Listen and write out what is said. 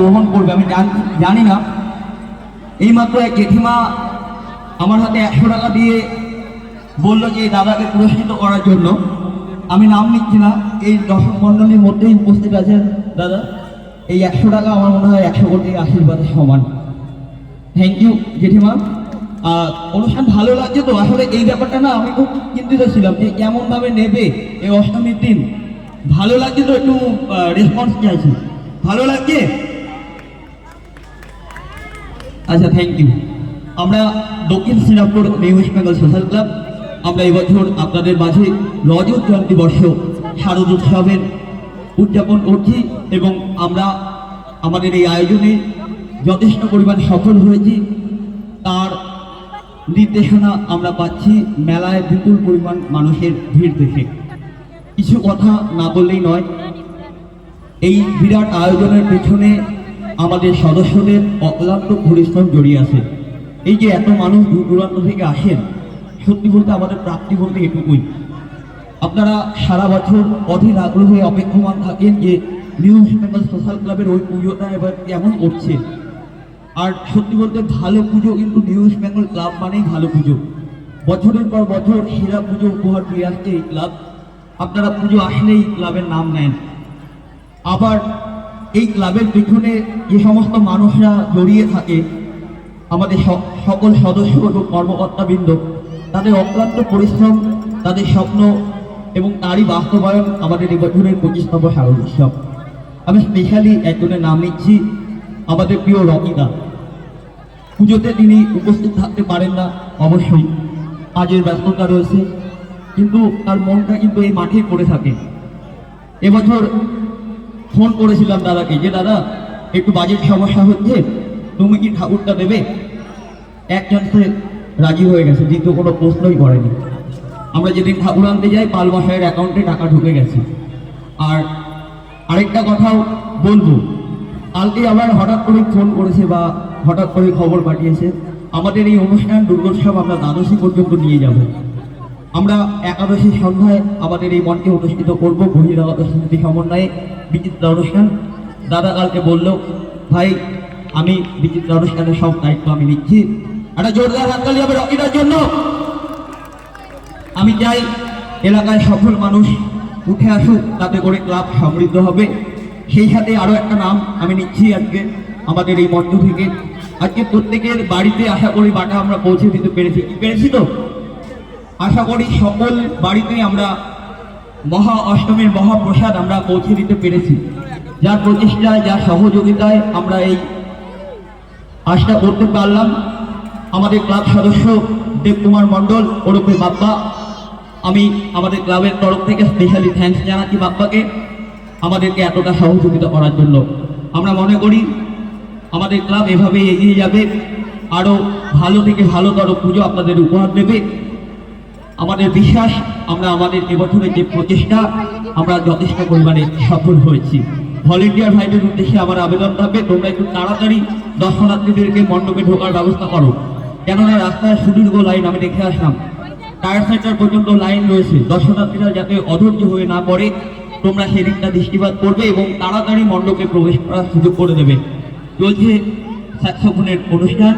গ্রহণ করবে আমি জানি না। এইমাত্র এক জেঠিমা আমার হাতে 100 টাকা দিয়ে বললো যে দাদাকে পুরস্কৃত করার জন্য। আমি নাম নিচ্ছি না, এই দর্শক মণ্ডলীর মধ্যেই উপস্থিত আছেন দাদা। এই 100 টাকা আমার মনে হয় 100 কোটি আশীর্বাদের সমান। থ্যাংক ইউ জেঠিমা। অনুষ্ঠান ভালো লাগছে তো। আসলে এই ব্যাপারটা না আমি খুব চিন্তিত ছিলাম যে কেমনভাবে নেবে এই অষ্টমীর দিন। ভালো লাগছে তো, একটু রেসপন্স চাইছি। ভালো লাগছে? আচ্ছা, থ্যাংক ইউ। আমরা Dakshin Srirampur New West Bengal Social Club আমরা এবছর আপনাদের মাঝে রজত জয়ন্তী বর্ষ শারদ উৎসবের উদযাপন করছি এবং আমরা আমাদের এই আয়োজনে যথেষ্ট পরিমাণ সফল হয়েছি। তার নির্দেশনা আমরা পাচ্ছি মেলায় বিপুল পরিমাণ মানুষের ভিড় দেখে। কিছু কথা না বললেই নয়, এই বিরাট আয়োজনের পেছনে আমাদের সদস্যদের অক্লান্ত পরিশ্রম জড়িয়ে আছে। এই যে এত মানুষ দূর দূরান্ত থেকে আসেন, সত্যি বলতে আমাদের প্রাপ্তি বলতে এটুকুই। আপনারা সারা বছর অধীর আগ্রহে অপেক্ষমান থাকেন যে নিউ ওয়েস্ট বেঙ্গল সোশ্যাল ক্লাবের ওই পুজোটা এবার কেমন করছে। আর সত্যি বলতে ভালো পুজো কিন্তু নিউ ওয়েস্ট বেঙ্গল ক্লাব মানেই ভালো পুজো। বছরের পর বছর সেরা পুজো উপহার দিয়ে আসছে এই ক্লাব। আপনারা পুজো আসলেই ক্লাবের নাম নেন। আবার এই ক্লাবের পেছনে যে সমস্ত মানুষরা জড়িয়ে থাকে, আমাদের সকল সদস্য এবং কর্মকর্তাবৃন্দ, তাদের অক্লান্ত পরিশ্রম, তাদের স্বপ্ন এবং তারই বাস্তবায়ন আমাদের এবছরের 25তম শারদ উৎসব। আমি স্পেশালি একজনের নাম নিচ্ছি, আমাদের প্রিয় রকিদা। পুজোতে তিনি উপস্থিত থাকতে পারেন না, অবশ্যই কাজের ব্যস্ততা রয়েছে, কিন্তু তার মনটা কিন্তু এই মাঠেই পড়ে থাকে। এবছর ফোন করেছিলাম দাদাকে যে দাদা একটু বাজেট সমস্যা হচ্ছে, তুমি কি ঠাকুরটা দেবে? একজন সে রাজি হয়ে গেছে, দ্বিতীয় কোনো প্রশ্নই করেনি। আমরা যেদিন ঠাকুর আনতে যাই পালমশাইয়ের অ্যাকাউন্টে টাকা ঢুকে গেছে। আর আরেকটা কথাও বলবো, কালকে আবার হঠাৎ করে ফোন করেছে বা হঠাৎ করে খবর পাঠিয়েছে, আমাদের এই অনুষ্ঠান দুর্গোৎসব আমরা দ্বাদশী পর্যন্ত নিয়ে যাব। আমরা একাদশী সন্ধ্যায় আমাদের এই মঞ্চে অনুষ্ঠিত করব বহিরাগত স্মৃতি সমন্বয়ে বিচিত্রা অনুষ্ঠান। দাদা কালকে বলল, ভাই আমি বিচিত্রা অনুষ্ঠানের সব দায়িত্ব আমি নিচ্ছি। একটা জোরদার হাততালি হবে রকিটার জন্য। আমি চাই এলাকায় সফল মানুষ উঠে আসুক, তাতে করে ক্লাব সমৃদ্ধ হবে। সেই সাথে আরও একটা নাম আমি নিচ্ছি আজকে আমাদের এই মঞ্চ থেকে। আজকে প্রত্যেকের বাড়িতে আশা করি বাটা আমরা পৌঁছে দিতে পেরেছি তো। আশা করি সকল বাড়িতেই আমরা মহা অষ্টমীর মহাপ্রসাদ আমরা পৌঁছে দিতে পেরেছি। যার প্রচেষ্টায়, যার সহযোগিতায় আমরা এই কাজটা করতে পারলাম। আমাদের ক্লাব সদস্য দেবকুমার মণ্ডল ওরফে বাপ্পা, আমি আমাদের ক্লাবের তরফ থেকে স্পেশালি থ্যাঙ্কস জানাচ্ছি বাপ্পাকে আমাদেরকে এতটা সহযোগিতা করার জন্য। আমরা মনে করি আমাদের ক্লাব এভাবেই এগিয়ে যাবে, আরও ভালো থেকে ভালোতর পুজো আপনাদের উপহার দেবে। আমাদের বিশ্বাস আমরা আমাদের এবছরের যে প্রচেষ্টা আমরা যথেষ্ট পরিমাণে সফল হয়েছি। ভলেন্টিয়ার ভাইদের উদ্দেশ্যে আমার আবেদন থাকবে, তোমরা একটু তাড়াতাড়ি দর্শনার্থীদেরকে মণ্ডপে ঢোকার ব্যবস্থা করো, কেননা রাস্তায় সুদীর্ঘ লাইন আমি দেখে আসলাম, টায়ার সেন্টার পর্যন্ত লাইন রয়েছে। দর্শনার্থীরা যাতে অধৈর্য হয়ে না পড়ে, তোমরা সেদিকটা দৃষ্টিপাত করবে এবং তাড়াতাড়ি মণ্ডপে প্রবেশ করার সুযোগ করে দেবে। চলছে স্যাক্সোফোনের অনুষ্ঠান।